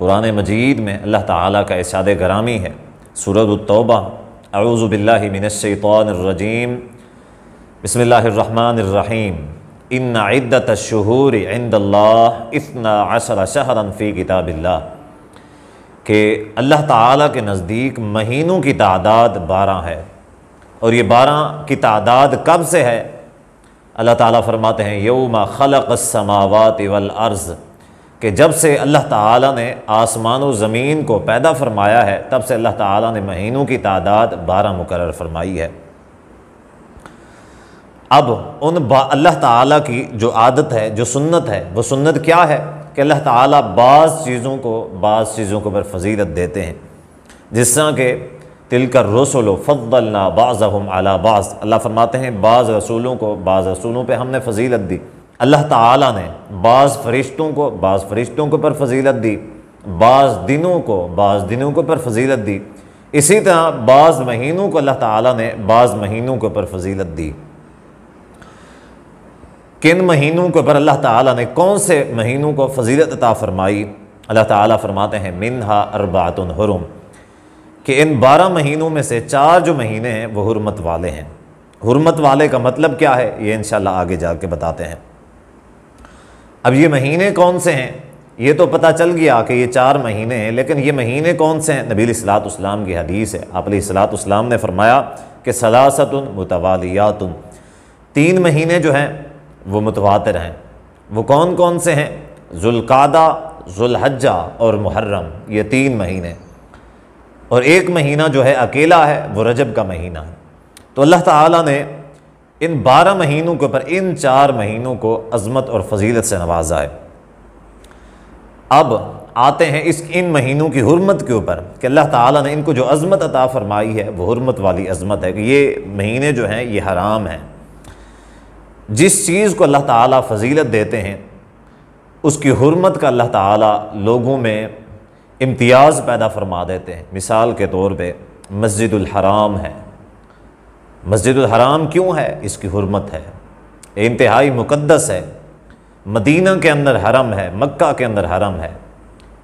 कुरान मजीद में अल्लाह ताला का इरशाद गिरामी है, सूरह तौबा, अऊज़ु बिल्लाहि मिनश्शैतानिर्रजीम, बिस्मिल्लाहिर्रहमानिर्रहीम, इन्ना इद्दतश्शुहूरि इंदल्लाह इस्ना अशरा शहरन फ़ी किताबिल्लाह, कि अल्लाह ताला के नज़दीक महीनों की तादाद 12 है। और ये 12 की तादाद कब से है? अल्लाह ताला फरमाते हैं यौमा खलक़स समावाति वल अर्ज़, कि जब से अल्लाह ताला ने आसमान और ज़मीन को पैदा फरमाया है तब से अल्लाह ताला ने महीनों की तादाद 12 मुकर्रर फरमाई है। अब अल्लाह ताला की जो आदत है, जो सुन्नत है, वो सुन्नत क्या है कि अल्लाह ताला बाज़ चीज़ों को बर फजीलत देते हैं, जिस तरह के तिलका रसूल फ़द्दलना बाज़हुम अला बाज़, अल्लाह फरमाते हैं बाज़ रसूलों को बाज़ रसूलों पे हमने फजीलत दी। अल्लाह ताला ने बाज़ फ़रिश्तों को पर फजीलत दी, बाज़ दिनों को पर फजीलत दी। इसी तरह बाज़ महीनों को अल्लाह ताला ने बाज़ महीनों को पर फजीलत दी। किन महीनों के ऊपर अल्लाह ताला ने कौन से महीनों को फजीलत अता फरमाई? अल्लाह ताला फरमाते हैं मिन्हा अर्बातुन हुरुम, कि इन 12 महीनों में से 4 जो महीने हैं वो हुर्मत वाले हैं। हुर्मत वाले का मतलब क्या है ये इंशाअल्लाह आगे जाके बताते हैं। अब ये महीने कौन से हैं ये तो पता चल गया कि ये 4 महीने हैं, लेकिन ये महीने कौन से हैं? नबी अलैहिस्सलाम की हदीस है, आप अलैहिस्सलाम ने फरमाया कि सलासतुन मुतवालियातुन, 3 महीने जो हैं वो मुतवातिर हैं। वो कौन कौन से हैं? ज़ुल्क़ादा, ज़ुल्हज्जा और मुहर्रम, ये 3 महीने। और एक महीना जो है अकेला है वो रजब का महीना है। तो अल्लाह ताला ने इन 12 महीनों के ऊपर इन 4 महीनों को अज़मत और फजीलत से नवाजा है। अब आते हैं इन महीनों की हुर्मत के ऊपर कि अल्लाह ताला ने इनको जो अज़मत अता फरमाई है वो हुर्मत वाली अज़मत है कि ये महीने जो हैं ये हराम हैं। जिस चीज़ को अल्लाह ताला फजीलत देते हैं उसकी हुर्मत का अल्लाह ताला लोगों में इम्तियाज़ पैदा फरमा देते हैं। मिसाल के तौर पे मस्जिदुल हराम है। मस्जिदुल हराम क्यों है? इसकी हुर्मत है, इंतहाई मुक़द्दस है। मदीना के अंदर हरम है, मक्का के अंदर हरम है।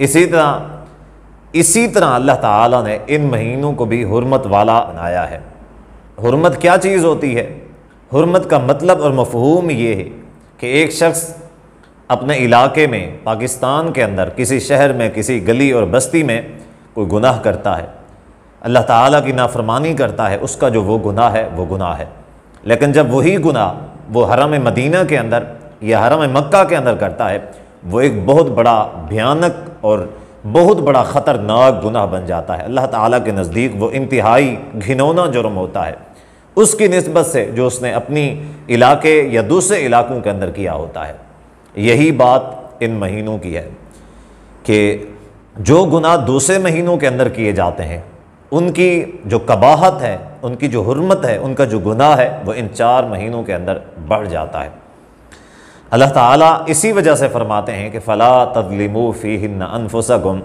इसी तरह अल्लाह ताला ने इन महीनों को भी हुर्मत वाला बनाया है। हुर्मत क्या चीज़ होती है? हुर्मत का मतलब और मफ़हूम ये है कि एक शख्स अपने इलाके में, पाकिस्तान के अंदर किसी शहर में, किसी गली और बस्ती में कोई गुनाह करता है, अल्लाह ताला की नाफरमानी करता है, उसका जो वो गुनाह है। लेकिन जब वही गुनाह वो हरम मदीना के अंदर या हरम मक्का के अंदर करता है, वो एक बहुत बड़ा भयानक और बहुत बड़ा ख़तरनाक गुनाह बन जाता है। अल्लाह ताला के नज़दीक वो इंतहाई घिनौना जुर्म होता है उसकी निस्बत से जो उसने अपनी इलाके या दूसरे इलाकों के अंदर किया होता है। यही बात इन महीनों की है कि जो गुनाह दूसरे महीनों के अंदर किए जाते हैं उनकी जो कबाहत है, उनकी जो हुर्मत है, उनका जो गुनाह है वो इन 4 महीनों के अंदर बढ़ जाता है। अल्लाह ताला इसी वजह से फरमाते हैं कि फ़ला तज़लिमू फ़ीहिन्ना अनफुसकुम,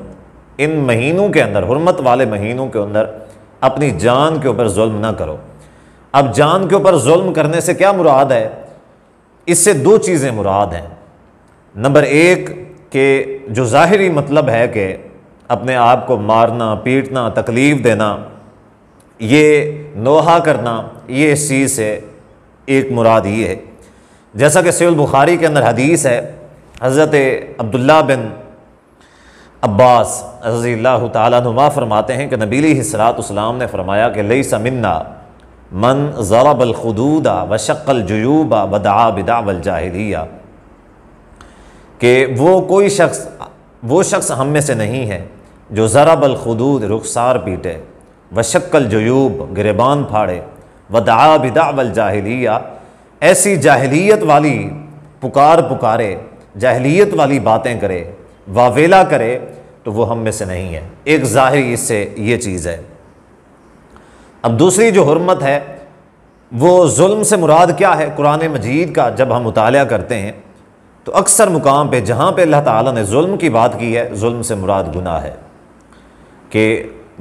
इन महीनों के अंदर, हुर्मत वाले महीनों के अंदर अपनी जान के ऊपर जुल्म ना करो। अब जान के ऊपर जुल्म करने से क्या मुराद है? इससे 2 चीज़ें मुराद हैं। नंबर 1 के जो ज़ाहिरी मतलब है कि अपने आप को मारना, पीटना, तकलीफ़ देना, ये नोहा करना, ये इस चीज़ से एक मुराद ये है। जैसा कि सहीह बुखारी के अंदर हदीस है, हज़रत अब्दुल्ला बिन अब्बास रज़ियल्लाहु ताला अन्हुमा फरमाते हैं कि नबी अलैहिस्सलाम ने फरमाया कि लैसा मिन्ना मन ज़रबल खुदूदा व शक्कल जुयूबा व दआ बिदावल जाहिलिया, कि वो शख्स हम में से नहीं है जो ज़रबल खुदूद, रुखसार पीटे, व शक्कल जुयूब, गिरबान फाड़े, व दआ बिदावल जाहिलिया, ऐसी जाहिलियत वाली पुकारे, जाहिलियत वाली बातें करे, वावेला करे, तो वो हम में से नहीं है। एक ज़ाहिरी इससे ये चीज़ है। अब दूसरी जो हुर्मत है वो जुल्म से मुराद क्या है? कुरान मजीद का जब हम मुताला करते हैं तो अक्सर मुकाम पे जहाँ पे अल्लाह ताला ने जुल्म की बात की है, जुल्म से मुराद गुनाह है। कि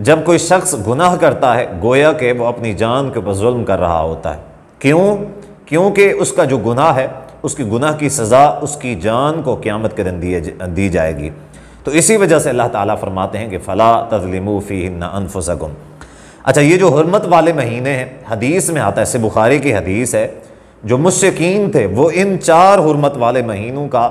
जब कोई शख्स गुनाह करता है गोया कि वो अपनी जान के ऊपर जुल्म कर रहा होता है। क्यों? क्योंकि उसका जो गुनाह है, उसकी गुनाह की सज़ा उसकी जान को क़यामत के दिन दी जाएगी। तो इसी वजह से अल्लाह ताला फरमाते हैं कि फ़ला तज़लिमू फ़ीहिन्ना अनफुसकुम। अच्छा, ये जो हुर्मत वाले महीने हैं, हदीस में आता है, इससे बुखारी की हदीस है, जो मुश्रिकीन थे वो इन 4 हुर्मत वाले महीनों का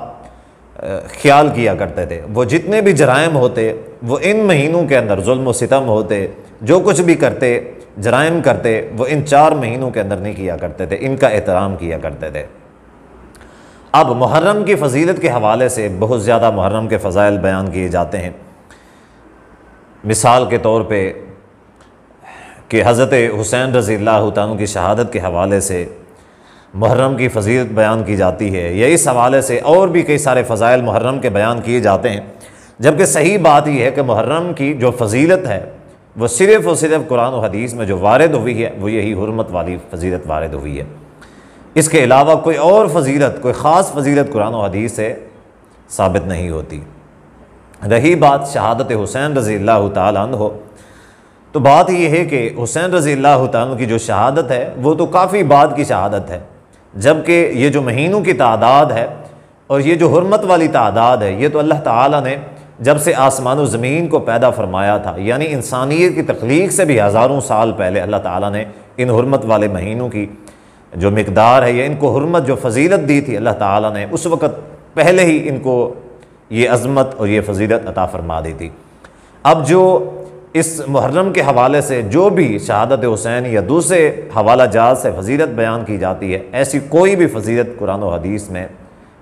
ख्याल किया करते थे। वो जितने भी जराइम होते वो इन महीनों के अंदर, जुल्म व सितम होते, जो कुछ भी करते, जराइम करते, वो इन 4 महीनों के अंदर नहीं किया करते थे, इनका एहतराम किया करते थे। अब मुहर्रम की फ़जीलत के हवाले से बहुत ज़्यादा मुहर्रम के फ़ज़ाइल बयान किए जाते हैं। मिसाल के तौर पे कि हज़रत हुसैन रज़ी अल्लाह तआला की शहादत के हवाले से मुहर्रम की फ़जीलत बयान की जाती है, या इस हवाले से और भी कई सारे फ़ज़ाइल मुहर्रम के बयान किए जाते हैं। जबकि सही बात यह है कि मुहर्रम की जो फ़जीलत है वो सिर्फ़ और सिर्फ कुरान और हदीस में जो वारिद हुई है वो यही हुर्मत वाली फ़जीलत वारिद हुई है। इसके अलावा कोई और फ़जीलत, कोई ख़ास फ़जीलत कुरान और हदीस से साबित नहीं होती। रही बात शहादत हुसैन रज़ी अल्लाह तआला अन्हु, तो बात यह है कि हुसैन रज़ी अल्लाह तआला अन्हु की जो शहादत है वो तो काफ़ी बाद की शहादत है, जबकि ये जो महीनों की तादाद है और ये जो हुर्मत वाली तादाद है, ये तो अल्लाह ताला ने जब से आसमान व ज़मीन को पैदा फरमाया था, यानी इंसानियत की तख्लीक से भी हज़ारों साल पहले अल्लाह ताला ने इन हुर्मत वाले महीनों की जो मिकदार है या इनको हुर्मत जो फ़जीलत दी थी, अल्लाह ताला ने उस वक़्त पहले ही इनको ये अज़मत और ये फ़जीलत अता फ़रमा दी थी। अब जो इस मुहर्रम के हवाले से जो भी शहादत हुसैन या दूसरे हवाला जात से फ़जीलत बयान की जाती है, ऐसी कोई भी फ़जीलत कुरान और हदीस में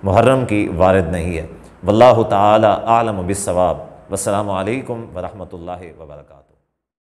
मुहर्रम की वारिद नहीं है। वल्लाहु ताला आलम बिस्सवाब। वस्सलामु अलैकुम व रहमतुल्लाहि व बरकातुहू।